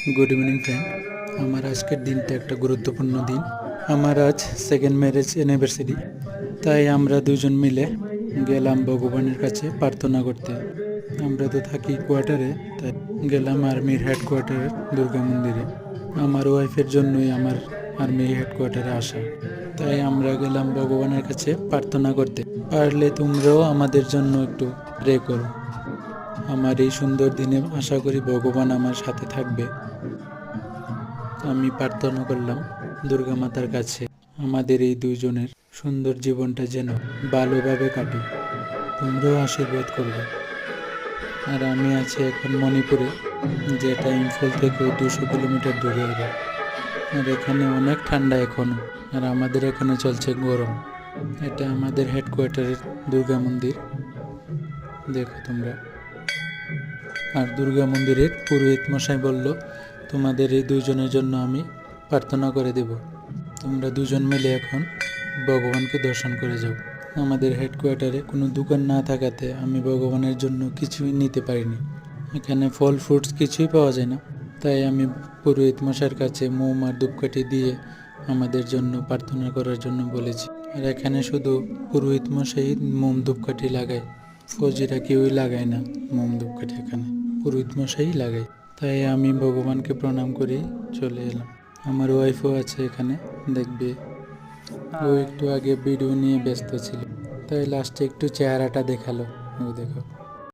Good evening friend. আমার আজকের দিনটা একটা গুরুত্বপূর্ণ দিন। আমার আজ সেকেন্ড ম্যারেজ অ্যানিভার্সারি, তাই আমরা দুজন মিলে গেলাম ভগবানের কাছে প্রার্থনা করতে। আমরা তো থাকি কোয়ার্টারে, তাই গেলাম আর্মির হেডকোয়ার্টারের দুর্গা মন্দিরে। আমার ওয়াইফের জন্যই আমার আর্মির হেডকোয়ার্টারে আসা, তাই আমরা গেলাম ভগবানের কাছে প্রার্থনা করতে। পারলে তোমরাও আমাদের জন্য একটু প্রে করো। আমার এই সুন্দর দিনে আশা করি ভগবান আমার সাথে থাকবে। আমি প্রার্থনা করলাম দুর্গা মাতার কাছে আমাদের এই দুইজনের সুন্দর জীবনটা যেন ভালোভাবে কাটে। তোমরাও আশীর্বাদ করবে। আর আমি আছি এখন মণিপুরে, যেটা ইম্ফল থেকেও 200 কিলোমিটার দূরে হবে। আর এখানে অনেক ঠান্ডা এখনো, আর আমাদের এখানে চলছে গরম। এটা আমাদের হেডকোয়ার্টারের দুর্গা মন্দির, দেখো তোমরা। আর দুর্গা মন্দিরের পুরোহিত মশাই বলল, তোমাদের এই দুজনের জন্য আমি প্রার্থনা করে দেব। তোমরা দুজন মিলে এখন ভগবানকে দর্শন করে যাও। আমাদের হেডকোয়ার্টারে কোনো দোকান না থাকাতে আমি ভগবানের জন্য কিছুই নিতে পারিনি। এখানে ফল ফ্রুটস কিছুই পাওয়া যায় না, তাই আমি পুরোহিত মশাইয়ের কাছে মোম আর ধূপকাঠি দিয়ে আমাদের জন্য প্রার্থনা করার জন্য বলেছি। আর এখানে শুধু পুরোহিত মশাই মোম ধূপকাঠি লাগায়, ফৌজিরা কেউই লাগায় না মোম ধূপকাঠি, এখানে পুরোহিত মশাই লাগায়। তাই আমি ভগবানকে প্রণাম করে চলে এলাম। আমার ওয়াইফও আছে এখানে, দেখবে। ও একটু আগে ভিডিও নিয়ে ব্যস্ত ছিল, তাই লাস্টে একটু চেহারাটা দেখালো। ও দেখো।